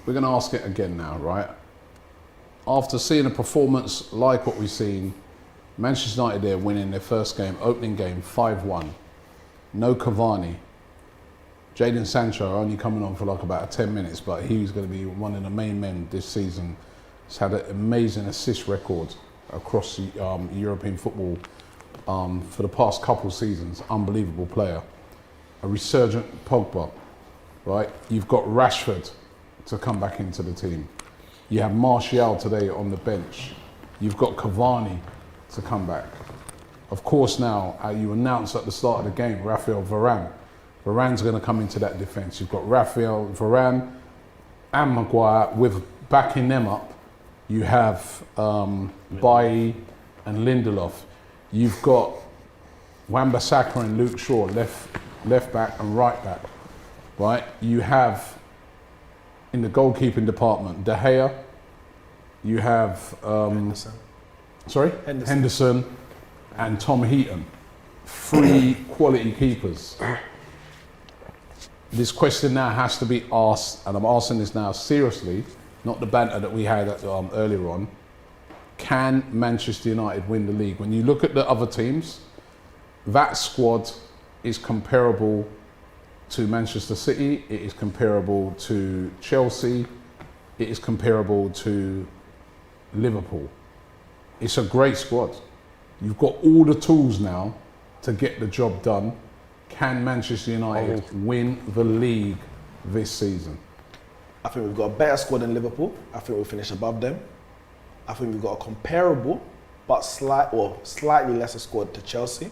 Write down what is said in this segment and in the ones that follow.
we're going to ask it again now, right? After seeing a performance like what we've seen, Manchester United there winning their first game, opening game, 5-1. No Cavani. Jadon Sancho only coming on for like about 10 minutes, but he's going to be one of the main men this season. He's had an amazing assist record across the European football for the past couple of seasons. Unbelievable player. A resurgent Pogba, right? You've got Rashford to come back into the team. You have Martial today on the bench. You've got Cavani to come back. Of course now, you announced at the start of the game, Raphael Varane. Varane's going to come into that defence. You've got Raphael Varane and Maguire with backing them up. You have Bailly and Lindelof. You've got Wan-Bissaka and Luke Shaw, left back and right back, right? You have, in the goalkeeping department, De Gea. You have Henderson and Tom Heaton. 3 quality keepers. This question now has to be asked, and I'm asking this now seriously, not the banter that we had earlier on. Can Manchester United win the league? When you look at the other teams, that squad is comparable to Manchester City, it is comparable to Chelsea, it is comparable to Liverpool. It's a great squad. You've got all the tools now to get the job done. Can Manchester United win the league this season? I think we've got a better squad than Liverpool. I think we'll finish above them. I think we've got a comparable but slightly lesser squad to Chelsea.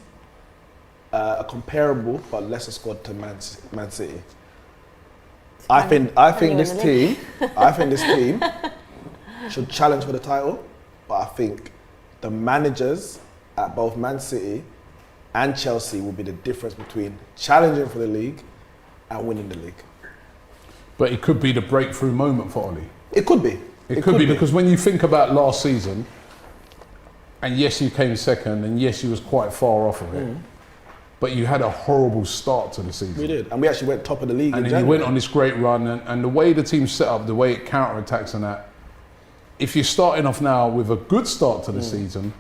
A comparable but lesser squad to Man City. I think this team should challenge for the title, but I think the managers at both Man City and Chelsea will be the difference between challenging for the league and winning the league. But it could be the breakthrough moment for Oli. It could be. It could be because when you think about last season, and yes, you came second, and yes, you was quite far off of it, but you had a horrible start to the season. We did, and we actually went top of the league. And then you went on this great run, and the way the team's set up, the way it counter-attacks and that, if you're starting off now with a good start to the season,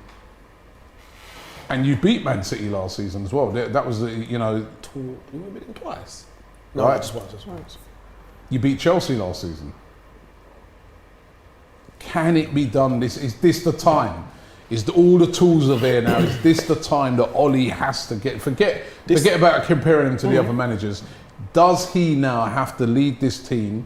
and you beat Man City last season as well, that was, you beat them twice. No, right? just once. You beat Chelsea last season. Can it be done? Is this the time? All the tools are there now? Is this the time that Oli has to forget about comparing him to the other managers? Does he now have to lead this team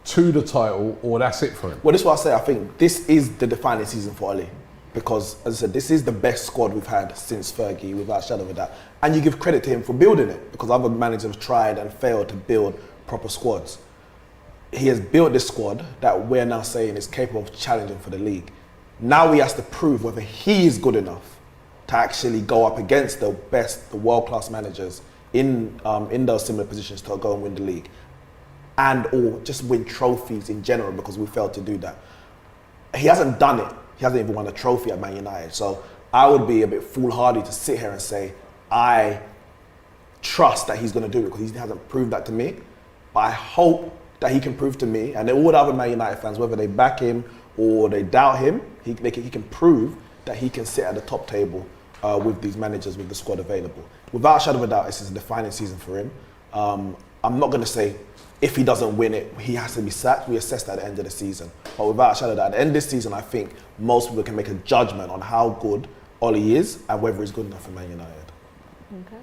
to the title, or that's it for him? Well, this is what I say. I think this is the defining season for Oli, because, as I said, this is the best squad we've had since Fergie, without a shadow of a doubt. And you give credit to him for building it, because other managers have tried and failed to build proper squads. He has built this squad that we're now saying is capable of challenging for the league. Now he has to prove whether he is good enough to actually go up against the best, the world-class managers in those similar positions to go and win the league, and or just win trophies in general, because we failed to do that. He hasn't done it. He hasn't even won a trophy at Man United. So I would be a bit foolhardy to sit here and say, I trust that he's going to do it, because he hasn't proved that to me. But I hope that he can prove to me, and all the other Man United fans, whether they back him or they doubt him, he can prove that he can sit at the top table with these managers, with the squad available. Without a shadow of a doubt, this is a defining season for him. I'm not going to say if he doesn't win it, he has to be sacked. We assess that at the end of the season. But without a shadow of a doubt, at the end of this season, I think most people can make a judgment on how good Oli is and whether he's good enough for Man United. Okay.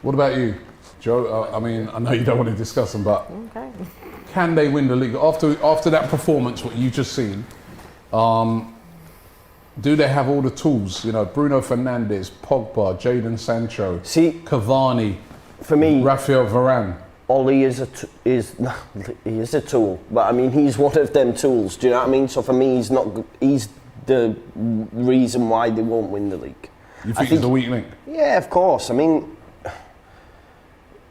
What about you, Joe? I mean, I know you don't want to discuss them, but can they win the league? After that performance, what you've just seen, do they have all the tools? Bruno Fernandes, Pogba, Jadon Sancho, Cavani, for me, Raphael Varane. Oli is a tool, but I mean he's one of them tools. Do you know what I mean? So for me, he's the reason why they won't win the league. You think he's the weak link? Yeah, of course. I mean,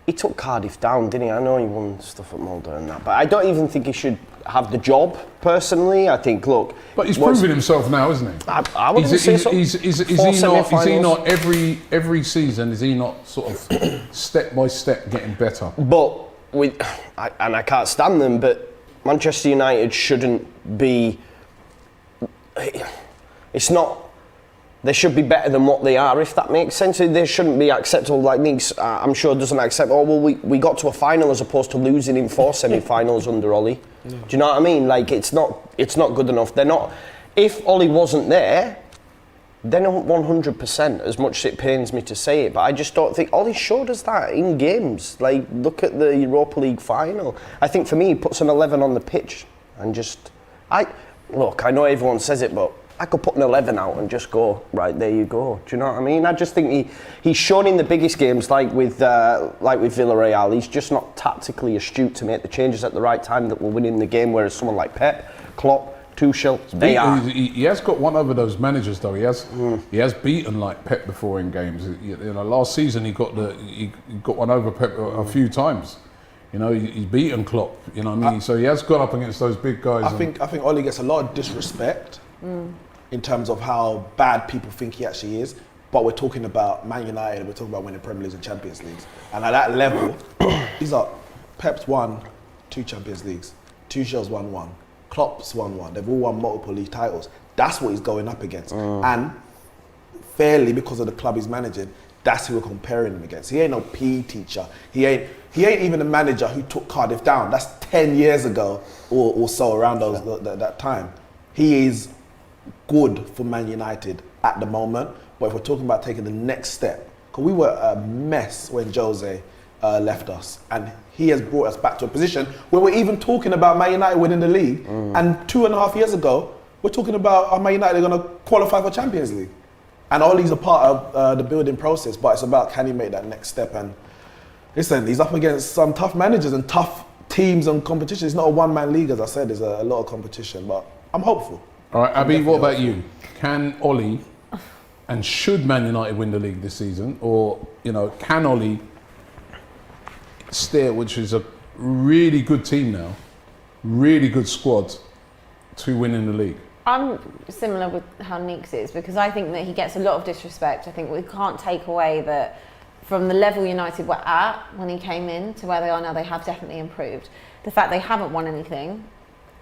he took Cardiff down, didn't he? I know he won stuff at Mulder and that, but I don't even think he should have the job, personally. I think, look... But he's proven himself now, isn't he? I wouldn't say so. Is he not every season, is he not sort of step by step getting better? But, I can't stand them, but Manchester United shouldn't be. It's not. They should be better than what they are, if that makes sense. They shouldn't be acceptable. Like Meeks, I'm sure doesn't accept. Oh well, we got to a final as opposed to losing in 4 semi-finals under Ollie. Do you know what I mean? Like it's not good enough. They're not. If Ollie wasn't there, then 100%. As much as it pains me to say it, but I just don't think Ollie showed us that in games. Like look at the Europa League final. I think for me, he puts an 11 on the pitch and just. I know everyone says it, but. I could put an 11 out and just go, right, there you go. Do you know what I mean? I just think he's shown in the biggest games, like with Villarreal, he's just not tactically astute to make the changes at the right time that will win in the game, whereas someone like Pep, Klopp, Tuchel, they are. He has got one over those managers though. He has beaten like Pep before in games. Last season he got one over Pep a few times. He's beaten Klopp. You know what I mean? So he has gone up against those big guys. I think Ollie gets a lot of disrespect. In terms of how bad people think he actually is. But we're talking about Man United, we're talking about winning Premier Leagues and Champions Leagues. And at that level, these are Pep's won 2 Champions Leagues, Tuchel's won 1, Klopp's won 1. They've all won multiple league titles. That's what he's going up against. And fairly, because of the club he's managing, that's who we're comparing him against. He ain't no PE teacher. He ain't even a manager who took Cardiff down. That's 10 years ago or so, around that time. He is good for Man United at the moment, but if we're talking about taking the next step, because we were a mess when Jose left us, and he has brought us back to a position where we're even talking about Man United winning the league, and 2.5 years ago, we're talking about are Man United going to qualify for Champions League, and Ollie's a part of the building process, but it's about can he make that next step, and listen, he's up against some tough managers and tough teams and competition. It's not a one-man league, as I said, there's a lot of competition, but I'm hopeful. All right, Abbi, what about you? Can Ollie and should Man United win the league this season? Or, can Ollie steer, which is a really good team now, really good squad, to winning the league? I'm similar with how Neeks is, because I think that he gets a lot of disrespect. I think we can't take away that from the level United were at when he came in to where they are now, they have definitely improved. The fact they haven't won anything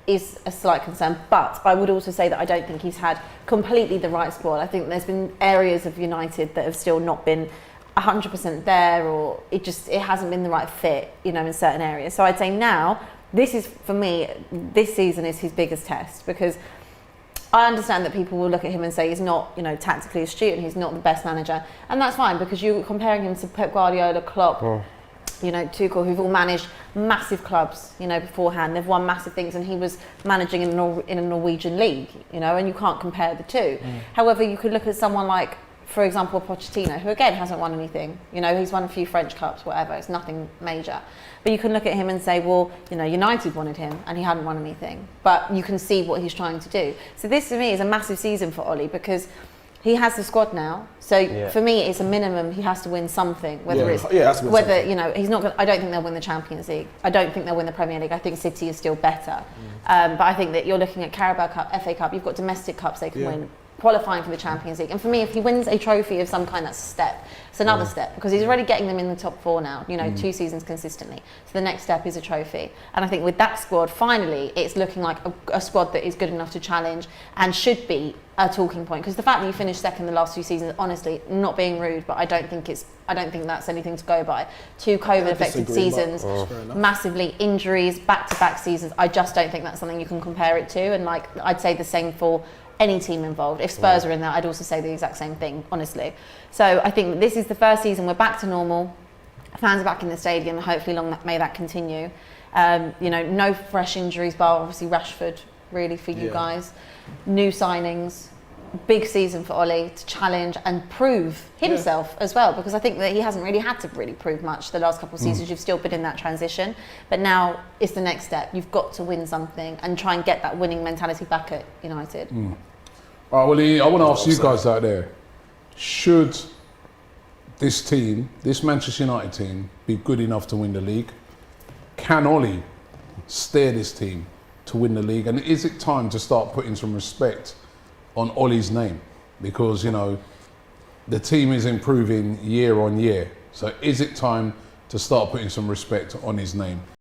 is a slight concern, but I would also say that I don't think he's had completely the right squad. I think there's been areas of United that have still not been 100% there, or it hasn't been the right fit, in certain areas. So I'd say now, this season is his biggest test, because I understand that people will look at him and say he's not, tactically astute and he's not the best manager, and that's fine because you're comparing him to Pep Guardiola, Klopp, Tuchel, who've all managed massive clubs, beforehand. They've won massive things, and he was managing in a Norwegian league, and you can't compare the two. However, you could look at someone like, for example, Pochettino, who again hasn't won anything. He's won a few French Cups, whatever. It's nothing major. But you can look at him and say, well, United wanted him, and he hadn't won anything. But you can see what he's trying to do. So this, to me, is a massive season for Ollie, because he has the squad now, so for me it's a minimum. He has to win something, whether he's not. I don't think they'll win the Champions League. I don't think they'll win the Premier League. I think City is still better, but I think that you're looking at Carabao Cup, FA Cup. You've got domestic cups they can win, qualifying for the Champions League. And for me, if he wins a trophy of some kind, that's a step. It's another step, because he's already getting them in the top 4 now. 2 seasons consistently. So the next step is a trophy. And I think with that squad, finally, it's looking like a squad that is good enough to challenge and should be a talking point. Because the fact that you finished second the last 2 seasons, honestly, not being rude, but I don't think that's anything to go by. 2 COVID-affected seasons, massively injuries, back-to-back seasons. I just don't think that's something you can compare it to. And I'd say the same for any team involved. If Spurs are in there, I'd also say the exact same thing, honestly. So I think this is the first season we're back to normal. Fans are back in the stadium. Hopefully, may that continue. No fresh injuries, bar obviously Rashford, really, for you guys. New signings. Big season for Ollie to challenge and prove himself as well, because I think that he hasn't really had to prove much the last couple of seasons. You've still been in that transition, but now it's the next step. You've got to win something and try and get that winning mentality back at United. All right, well, I want to ask you guys out there, should this team, this Manchester United team, be good enough to win the league? Can Ollie steer this team to win the league? And is it time to start putting some respect on Ollie's name? Because, the team is improving year on year. So is it time to start putting some respect on his name?